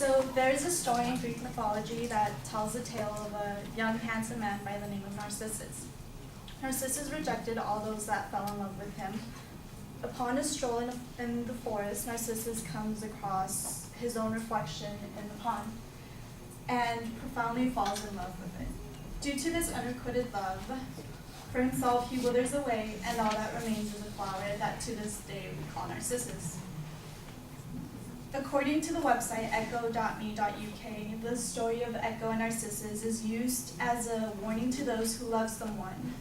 So there's a story in Greek mythology that tells the tale of a young, handsome man by the name of Narcissus. Narcissus rejected all those that fell in love with him. Upon a stroll in the forest, Narcissus comes across his own reflection in the pond and profoundly falls in love with it. Due to this unrequited love for himself, he withers away, and all that remains is a flower that to this day we call Narcissus. According to the website echo.me.uk, the story of Echo and Narcissus is used as a warning to those who love someone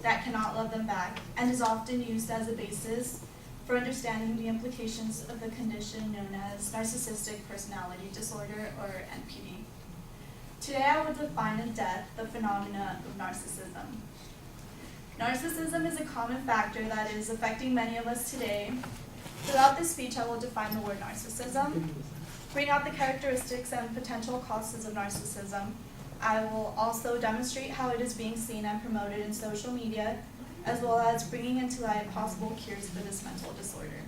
that cannot love them back, and is often used as a basis for understanding the implications of the condition known as narcissistic personality disorder, or NPD. Today I will define in depth the phenomena of narcissism. Narcissism is a common factor that is affecting many of us today. Throughout this speech, I will define the word narcissism, bring out the characteristics and potential causes of narcissism. I will also demonstrate how it is being seen and promoted in social media, as well as bringing into light possible cures for this mental disorder.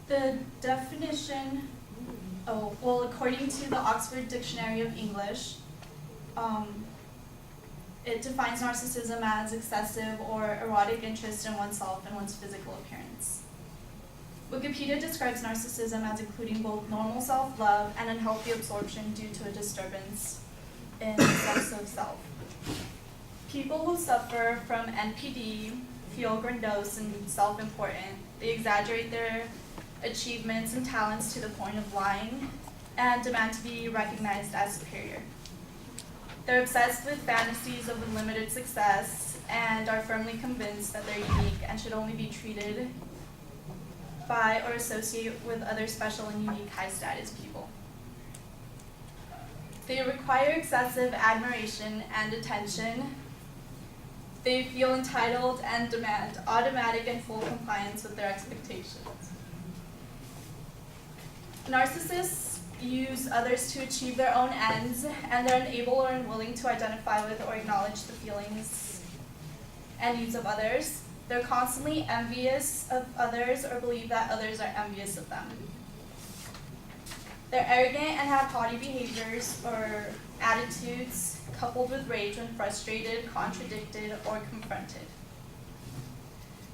The definition, according to the Oxford Dictionary of English, it defines narcissism as excessive or erotic interest in oneself and one's physical appearance. Wikipedia describes narcissism as including both normal self-love and unhealthy absorption due to a disturbance in sense of self. People who suffer from NPD feel grandiose and self-important. They exaggerate their achievements and talents to the point of lying and demand to be recognized as superior. They're obsessed with fantasies of unlimited success and are firmly convinced that they're unique and should only be treated by or associate with other special and unique high-status people. They require excessive admiration and attention. They feel entitled and demand automatic and full compliance with their expectations. Narcissists use others to achieve their own ends, and they're unable or unwilling to identify with or acknowledge the feelings and needs of others. They're constantly envious of others or believe that others are envious of them. They're arrogant and have haughty behaviors or attitudes coupled with rage when frustrated, contradicted, or confronted.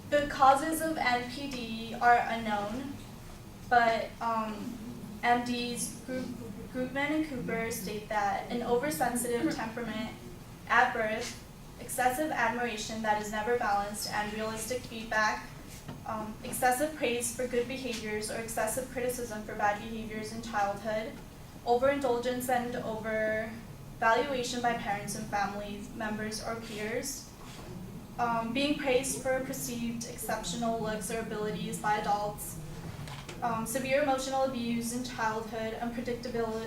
The causes of NPD are unknown, but MDs Groupman and Cooper state that an oversensitive temperament at birth, excessive admiration that is never balanced, and realistic feedback, excessive praise for good behaviors or excessive criticism for bad behaviors in childhood, overindulgence and overvaluation by parents and family members or peers, being praised for perceived exceptional looks or abilities by adults, severe emotional abuse in childhood, unpredictable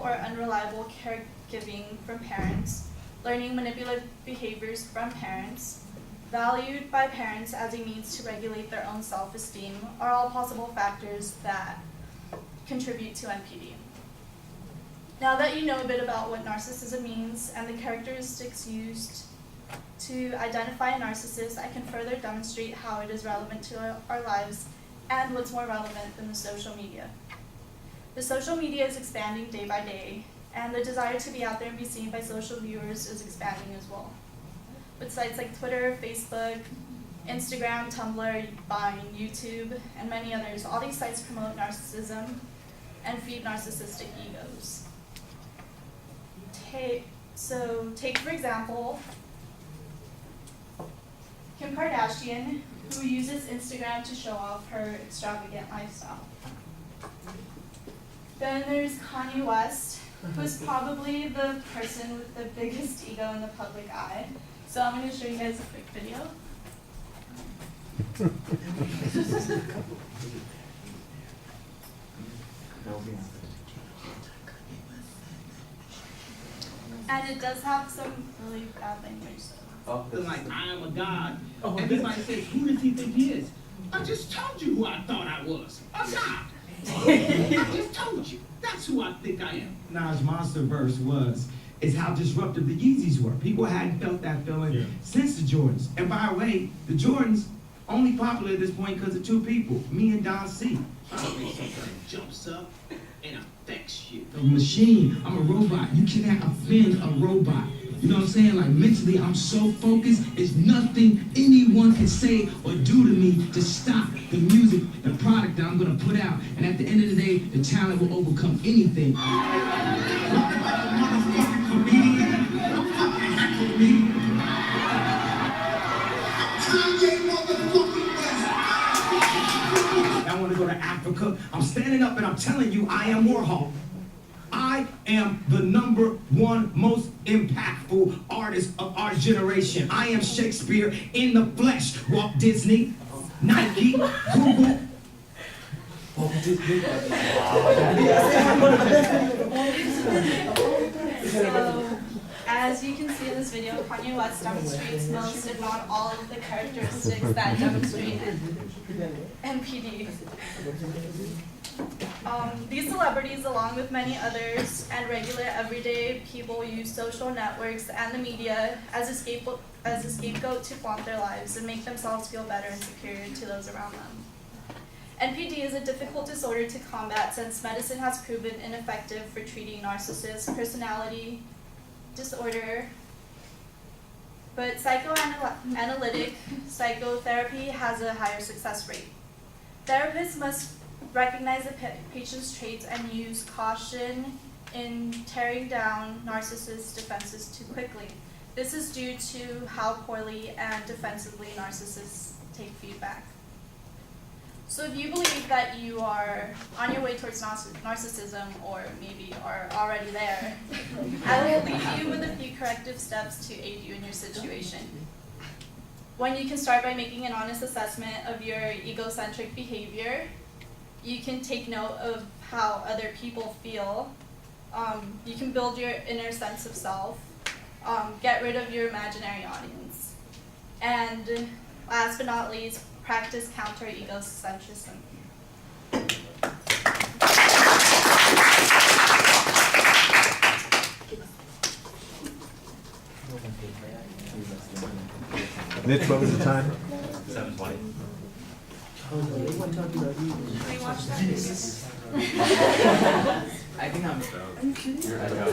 or unreliable caregiving from parents, learning manipulative behaviors from parents, valued by parents as a means to regulate their own self-esteem are all possible factors that contribute to NPD. Now that you know a bit about what narcissism means and the characteristics used to identify a narcissist, I can further demonstrate how it is relevant to our lives and what's more relevant than the social media. The social media is expanding day by day, and the desire to be out there and be seen by social viewers is expanding as well. With sites like Twitter, Facebook, Instagram, Tumblr, Vine, YouTube, and many others, all these sites promote narcissism and feed narcissistic egos. Take for example, Kim Kardashian, who uses Instagram to show off her extravagant lifestyle. Then there's Kanye West, who's probably the person with the biggest ego in the public eye. So I'm going to show you guys a quick video. And it does have some really bad language. Like, I am a god. Everybody says, who does he think he is? I just told you who I thought I was. A god. I just told you. That's who I think I am. Nas' monster verse is how disruptive the Yeezys were. People hadn't felt that feeling since the Jordans. And by the way, the Jordans only popular at this point because of two people, me and Don C. jumps up and affects you. A machine, I'm a robot. You cannot offend a robot. You know what I'm saying? Like mentally, I'm so focused, it's nothing anyone can say or do to me to stop the music, the product that I'm gonna put out. And at the end of the day, the talent will overcome anything. I want to go to Africa. I'm standing up and I'm telling you, I am Warhol. I am the #1 most impactful artist of our generation. I am Shakespeare in the flesh. Walt Disney, Nike, Google. Walt Disney. So, as you can see in this video, Kanye West demonstrates most, if not all, of the characteristics that demonstrate NPD. These celebrities, along with many others, and regular everyday people, use social networks and the media as a scapegoat to flaunt their lives and make themselves feel better and superior to those around them. NPD is a difficult disorder to combat since medicine has proven ineffective for treating narcissist personality disorder, but psychoanalytic psychotherapy has a higher success rate. Therapists must recognize the patient's traits and use caution in tearing down narcissist defenses too quickly. This is due to how poorly and defensively narcissists take feedback. So if you believe that you are on your way towards narcissism, or maybe are already there, I will leave you with a few corrective steps to aid you in your situation. One, you can start by making an honest assessment of your egocentric behavior. You can take note of how other people feel. You can build your inner sense of self. Get rid of your imaginary audience. And last but not least, practice counter-egocentrism. Mitch, what was the time? 7:20. Can we watch that? I think I'm. Are you kidding? You're echo.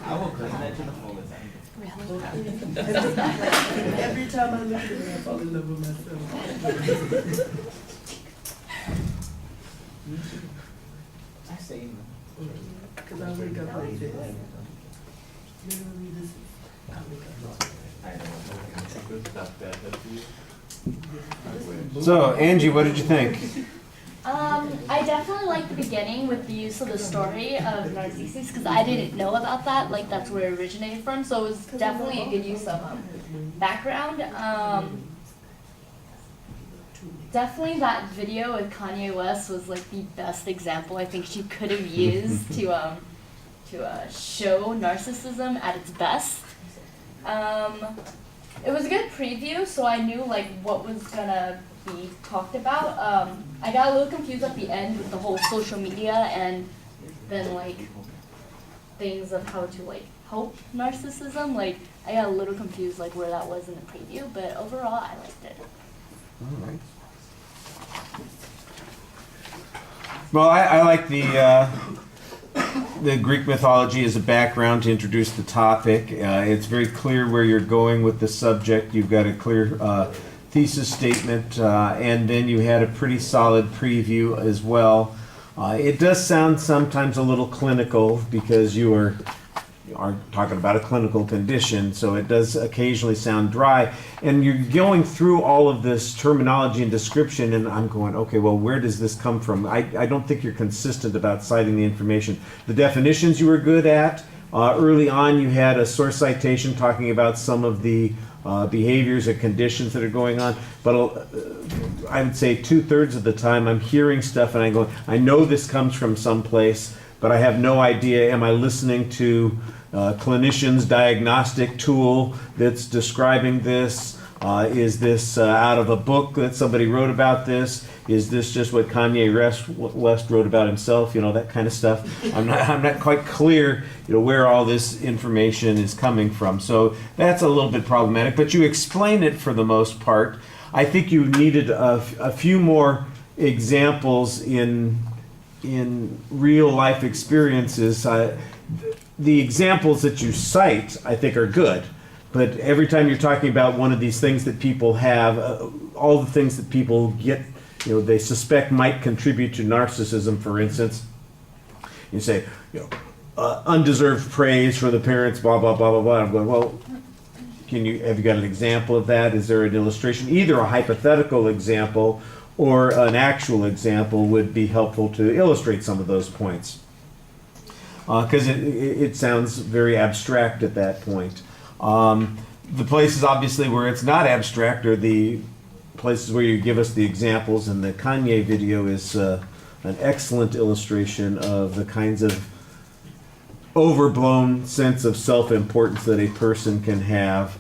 I will clean that to the fullest. Every time I look at it, I fall in love with myself. I say Because I wake up like this. Literally, this is. I wake up. I don't know. That's bad for you. So, Angie, what did you think? I definitely like the beginning with the use of the story of Narcissus because I didn't know about that. Like that's where it originated from. So it was definitely a good use of background. Definitely that video with Kanye West was like the best example I think she could have used to show narcissism at its best. It was a good preview, so I knew like what was gonna be talked about. I got a little confused at the end with the whole social media and then like things of how to like help narcissism. Like I got a little confused like where that was in the preview, but overall I liked it. All right. Well, I like the Greek mythology as a background to introduce the topic. It's very clear where you're going with the subject. You've got a clear thesis statement, and then you had a pretty solid preview as well. It does sound sometimes a little clinical because you are talking about a clinical condition, so it does occasionally sound dry. And you're going through all of this terminology and description, and I'm going, okay, well, where does this come from? I don't think you're consistent about citing the information. The definitions you were good at. Early on, you had a source citation talking about some of the behaviors and conditions that are going on, but I would say 2/3 of the time I'm hearing stuff and I go, I know this comes from someplace, but I have no idea. Am I listening to clinician's diagnostic tool that's describing this? Is this out of a book that somebody wrote about this? Is this just what Kanye West wrote about himself? You know, that kind of stuff. I'm not quite clear, you know, where all this information is coming from. So that's a little bit problematic. But you explain it for the most part. I think you needed a few more examples in real life experiences. The examples that you cite, I think, are good. But every time you're talking about one of these things that people have, all the things that people get, you know, they suspect might contribute to narcissism, for instance, you say, you know, undeserved praise for the parents, blah, blah, blah, blah, blah. I'm going, well, have you got an example of that? Is there an illustration? Either a hypothetical example or an actual example would be helpful to illustrate some of those points. Because it sounds very abstract at that point. The places obviously where it's not abstract are the places where you give us the examples, and the Kanye video is an excellent illustration of the kinds of overblown sense of self-importance that a person can have.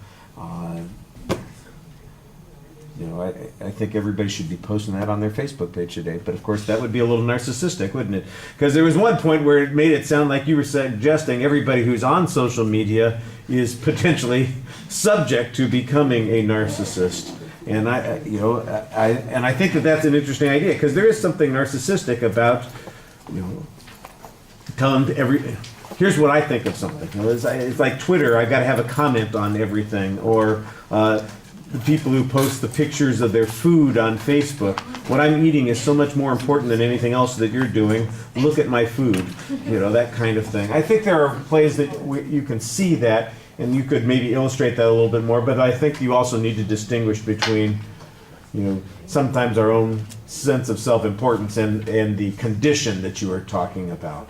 You know, I think everybody should be posting that on their Facebook page today, but of course that would be a little narcissistic, wouldn't it? Because there was one point where it made it sound like you were suggesting everybody who's on social media is potentially subject to becoming a narcissist. And I think that that's an interesting idea, because there is something narcissistic about, you know, telling here's what I think of something. You know, it's like Twitter. I got to have a comment on everything, or the people who post the pictures of their food on Facebook. What I'm eating is so much more important than anything else that you're doing. Look at my food, you know, that kind of thing. I think there are plays that you can see that, and you could maybe illustrate that a little bit more, but I think you also need to distinguish between, you know, sometimes our own sense of self-importance and the condition that you are talking about.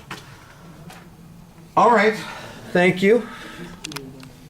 All right, thank you.